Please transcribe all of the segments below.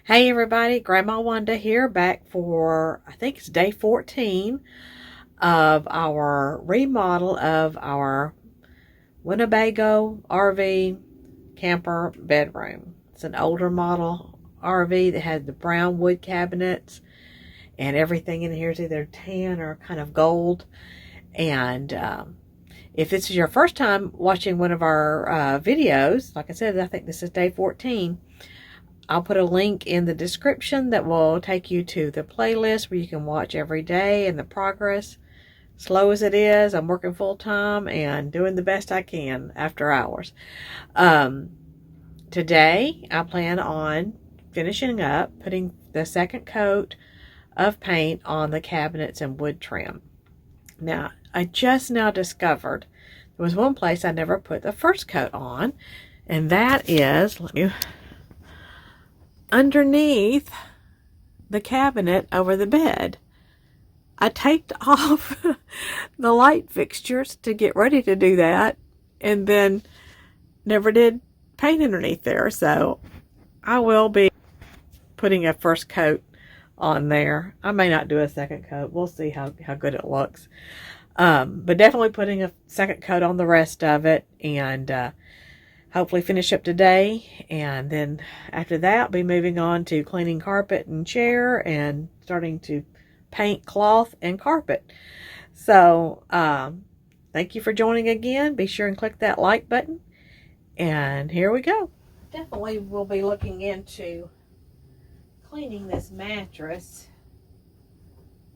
Hey everybody, Grandma Wanda here, back for, I think it's day 14 of our remodel of our Winnebago RV camper bedroom. It's an older model RV that has the brown wood cabinets, and everything in here is either tan or kind of gold. And if this is your first time watching one of our videos, like I said, I think this is day 14. I'll put a link in the description that will take you to the playlist where you can watch every day and the progress. Slow as it is, I'm working full time and doing the best I can after hours. Today, I plan on finishing up, putting the second coat of paint on the cabinets and wood trim. Now, I just now discovered there was one place I never put the first coat on, and that is, underneath the cabinet over the bed. I taped off the light fixtures to get ready to do that, and then never did paint underneath there. So I will be putting a first coat on there. I may not do a second coat. We'll see how good it looks. But definitely putting a second coat on the rest of it, and hopefully finish up today. And then after that, I'll be moving on to cleaning carpet and chair and starting to paint cloth and carpet. So thank you for joining again. Be sure and click that like button. And here we go. Definitely will be looking into cleaning this mattress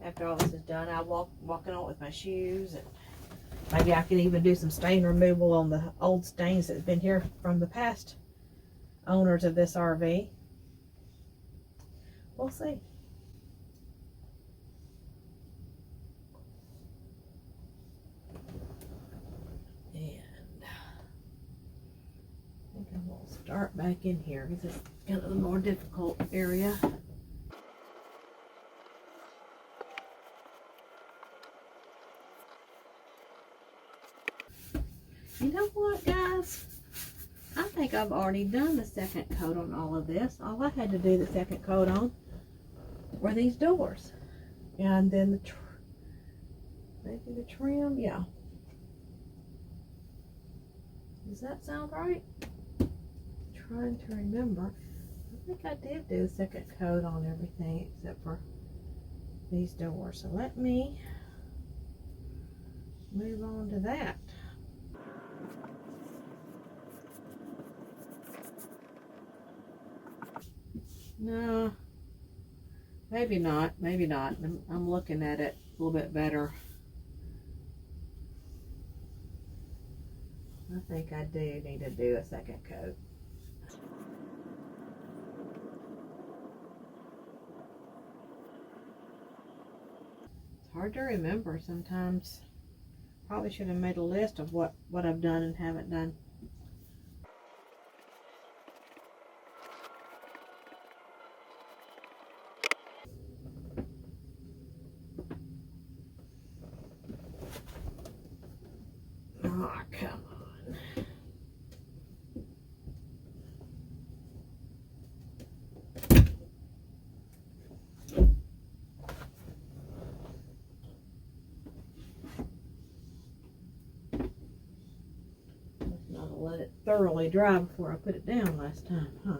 after all this is done. I'll walking on it with my shoes, and maybe I can even do some stain removal on the old stains that have been here from the past owners of this RV. We'll see. And I think I will start back in here because it's kind of the more difficult area. You know what, guys? I think I've already done the second coat on all of this. All I had to do the second coat on were these doors. And then maybe the trim, yeah. Does that sound right? Trying to remember. I think I did do a second coat on everything except for these doors. So let me move on to that. No, maybe not. Maybe not. I'm looking at it a little bit better. I think I do need to do a second coat. It's hard to remember sometimes. Probably should have made a list of what I've done and haven't done. Oh, come on. Must not have let it thoroughly dry before I put it down last time, huh?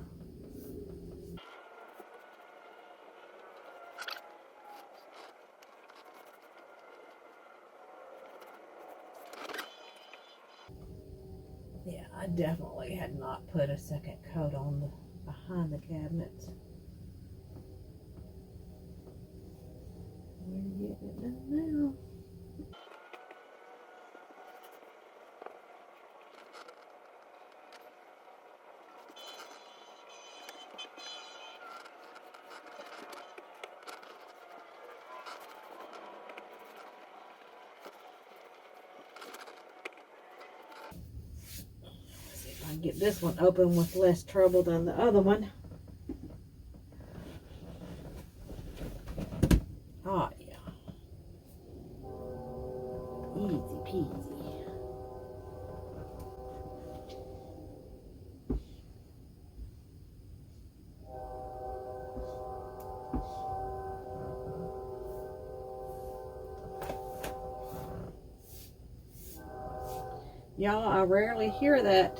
Yeah, I definitely had not put a second coat on the behind the cabinets. We're getting it done now. Let's see if I can get this one open with less trouble than the other one. Oh yeah. Easy peasy. Y'all, I rarely hear that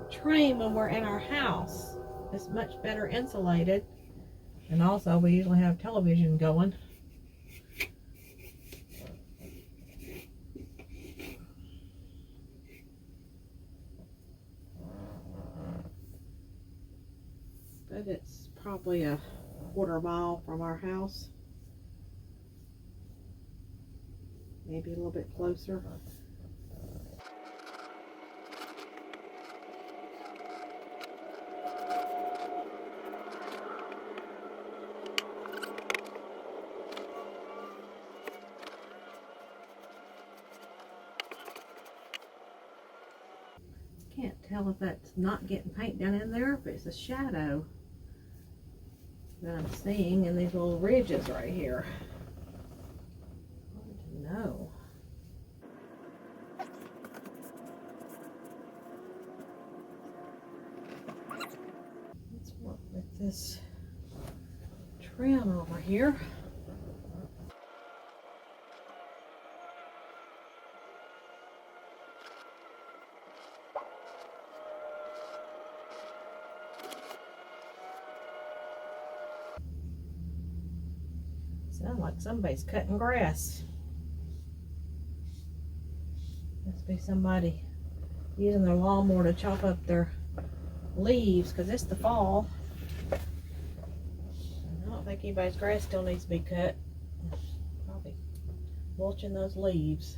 train when we're in our house. It's much better insulated. And also, we usually have television going. But it's probably a quarter mile from our house. Maybe a little bit closer. Can't tell if that's not getting paint done in there, if it's a shadow that I'm seeing in these little ridges right here. Hard to know. Let's work with this trim over here. Sounds like somebody's cutting grass. Must be somebody using their lawnmower to chop up their leaves, because it's the fall. I don't think anybody's grass still needs to be cut. Probably mulching those leaves.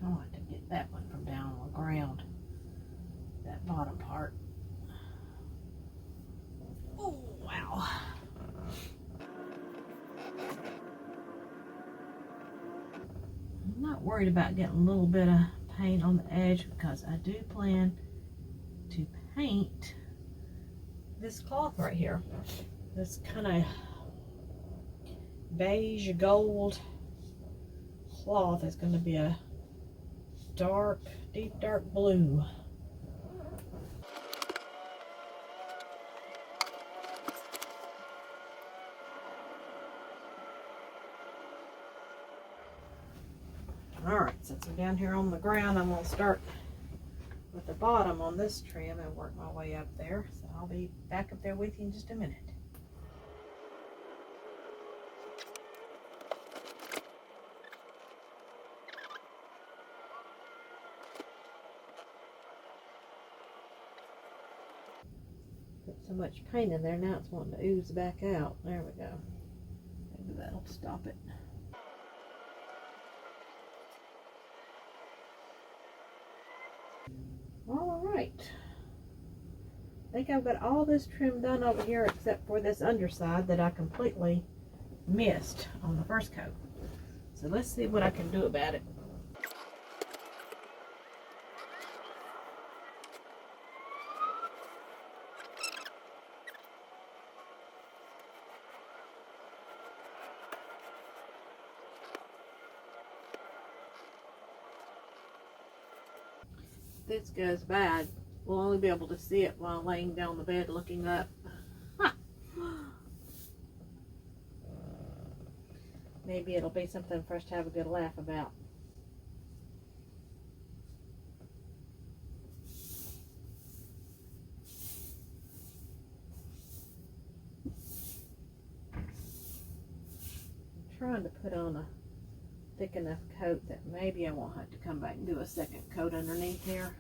Oh, I didn't get that one from down on the ground. That bottom part. Oh, wow. I'm not worried about getting a little bit of paint on the edge, because I do plan to paint this cloth right here. This kind of beige gold cloth is going to be a dark, deep dark blue. Alright, since I'm down here on the ground, I'm going to start with the bottom on this trim and work my way up there. So I'll be back up there with you in just a minute. Put so much paint in there, now it's wanting to ooze back out. There we go. Maybe that'll stop it. Alright. I think I've got all this trim done over here except for this underside that I completely missed on the first coat. So let's see what I can do about it. If this goes bad, we'll only be able to see it while laying down the bed looking up. Maybe it'll be something for us to have a good laugh about. I'm trying to put on a thick enough coat that maybe I won't have to come back and do a second coat underneath here.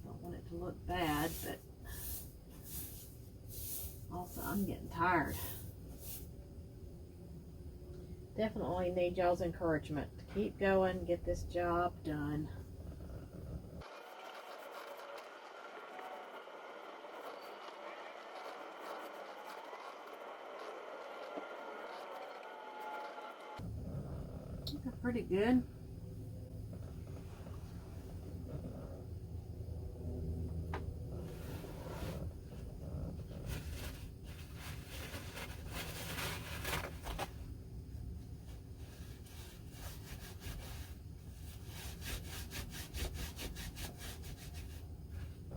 Don't want it to look bad, but also I'm getting tired. Definitely need y'all's encouragement to keep going, get this job done. Pretty good.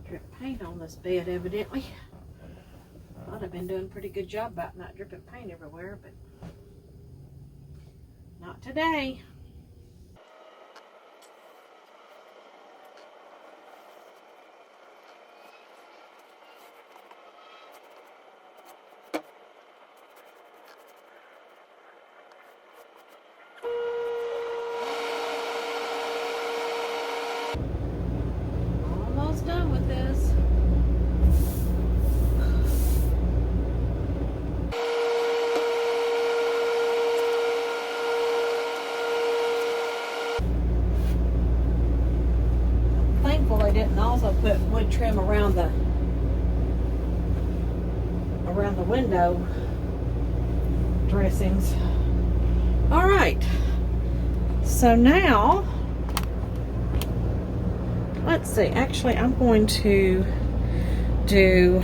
Drip paint on this bed, evidently. Thought I've been doing a pretty good job about not dripping paint everywhere, but not today. Almost done with this. Thankful I didn't also put wood trim around the window dressings. All right, so now let's see. Actually, I'm going to do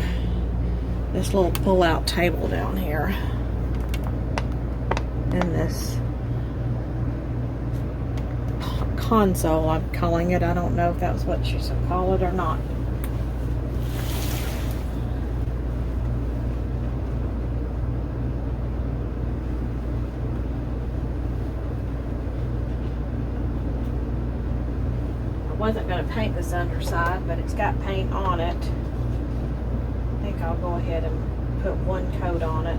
this little pull-out table down here and this console, I'm calling it. I don't know if that's what you should call it or not. I wasn't going to paint this underside, but it's got paint on it. I think I'll go ahead and put one coat on it.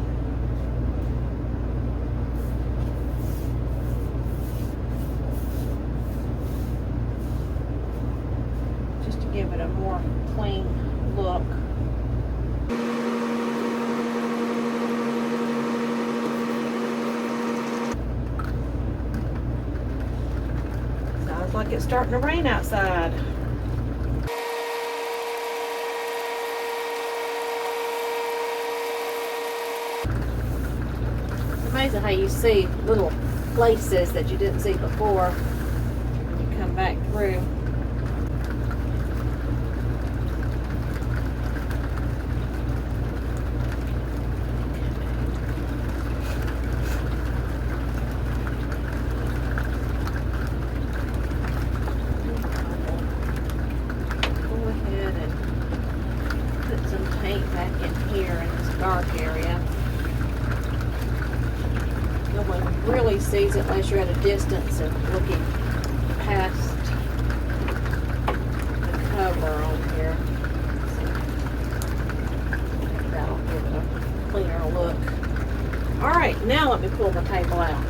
Just to give it a more clean look. Sounds like it's starting to rain outside. It's amazing how you see little places that you didn't see before when you come back through. Sees it unless you're at a distance and looking past the cover on here. That'll give it a cleaner look. Alright, now let me pull the table out.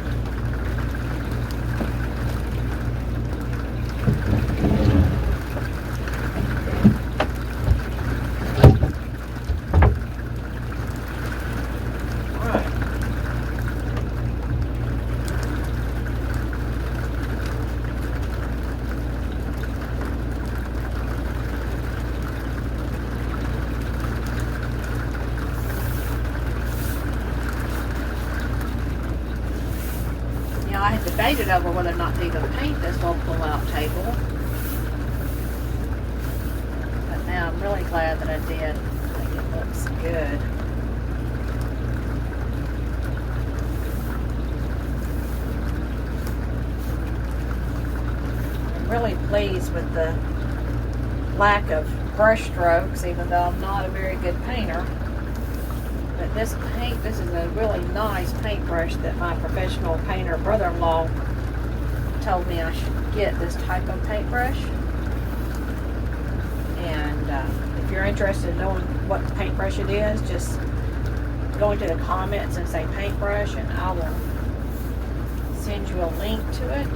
I had debated over whether or not to even paint this little pull-out table. But now I'm really glad that I did. I think it looks good. I'm really pleased with the lack of brush strokes, even though I'm not a very good painter. But this is a really nice paintbrush that my professional painter brother-in-law told me I should get this type of paintbrush. And if you're interested in knowing what paintbrush it is, just go into the comments and say paintbrush and I will send you a link to it.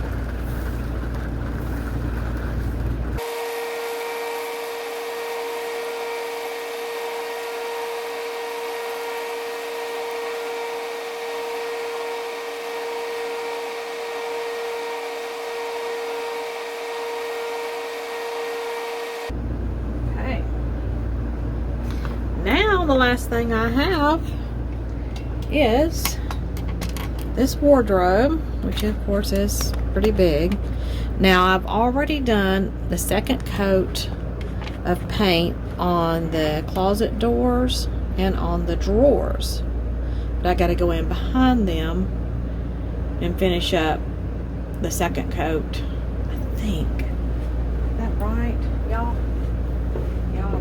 The last thing I have is this wardrobe, which of course is pretty big. Now I've already done the second coat of paint on the closet doors and on the drawers, but I got to go in behind them and finish up the second coat. I think, is that right, y'all? Y'all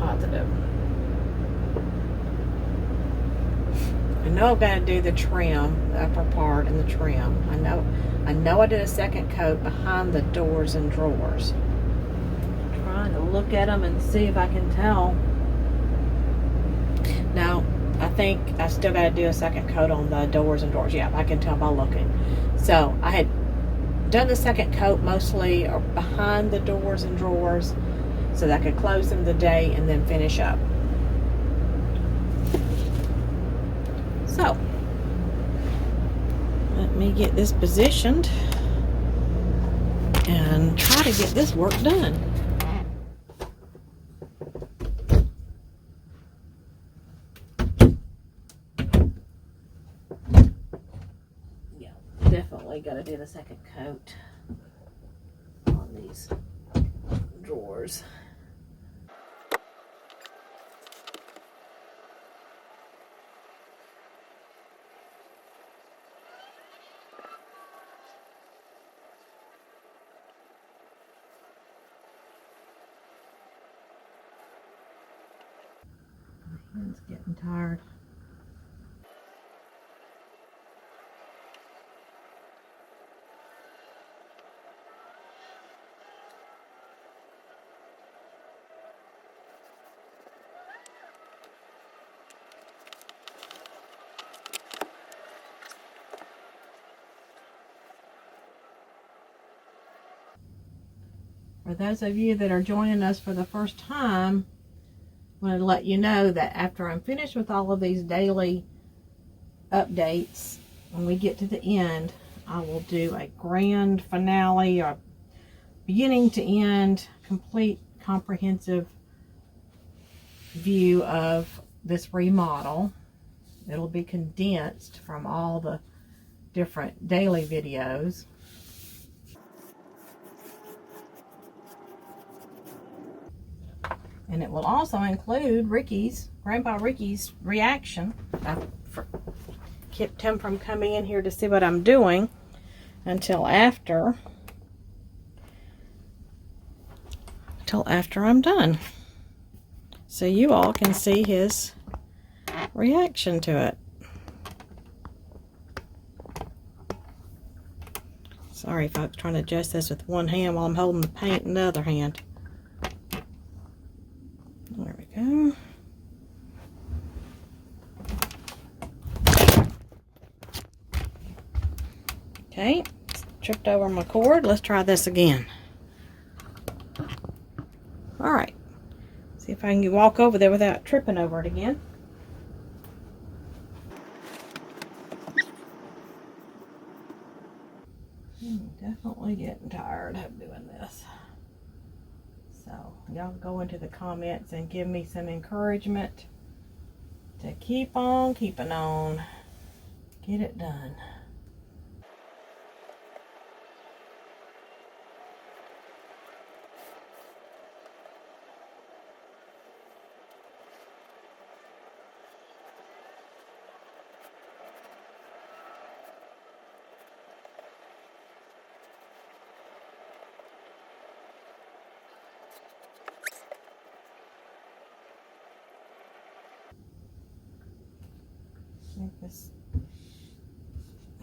positive. I know I've got to do the trim, the upper part and the trim. I know I did a second coat behind the doors and drawers. I'm trying to look at them and see if I can tell. No, I think I still got to do a second coat on the doors and drawers. Yeah, I can tell by looking. So I had done the second coat mostly behind the doors and drawers so that I could close them today and then finish up. So let me get this positioned and try to get this work done. Yeah, definitely got to do the second coat on these drawers. My hand's getting tired. For those of you that are joining us for the first time, I want to let you know that after I'm finished with all of these daily updates, when we get to the end, I will do a grand finale or beginning to end, complete comprehensive view of this remodel. It'll be condensed from all the different daily videos. And it will also include Grandpa Ricky's reaction. I kept him from coming in here to see what I'm doing until after I'm done. So you all can see his reaction to it. Sorry folks, trying to adjust this with one hand while I'm holding the paint in the other hand. There we go. Okay, tripped over my cord. Let's try this again. All right, see if I can walk over there without tripping over it again. I'm definitely getting tired of doing this. So y'all go into the comments and give me some encouragement to keep on keeping on. Get it done. I think this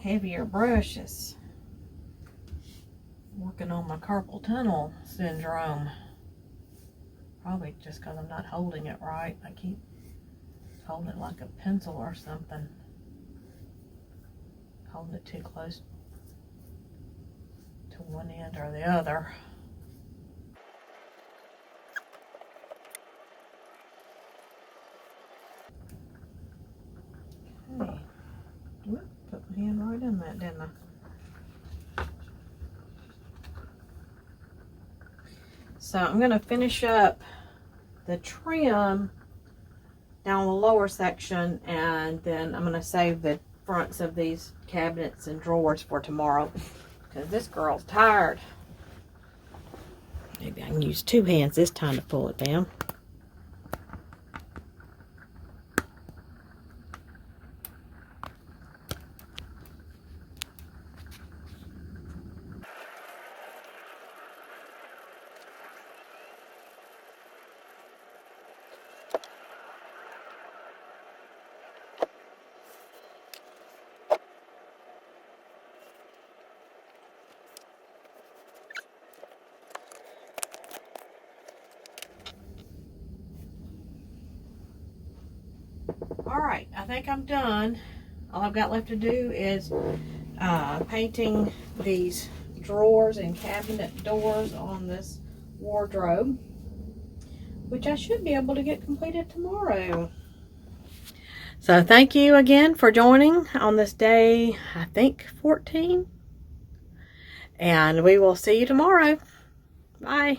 heavier brush is working on my carpal tunnel syndrome. Probably just because I'm not holding it right. I keep holding it like a pencil or something. Holding it too close to one end or the other. Okay. Whoop, put my hand right in that, didn't I? So I'm going to finish up the trim down the lower section, and then I'm going to save the fronts of these cabinets and drawers for tomorrow because this girl's tired. Maybe I can use two hands this time to pull it down. Alright, I think I'm done. All I've got left to do is painting these drawers and cabinet doors on this wardrobe, which I should be able to get completed tomorrow. So thank you again for joining on this day, I think 14. And we will see you tomorrow. Bye.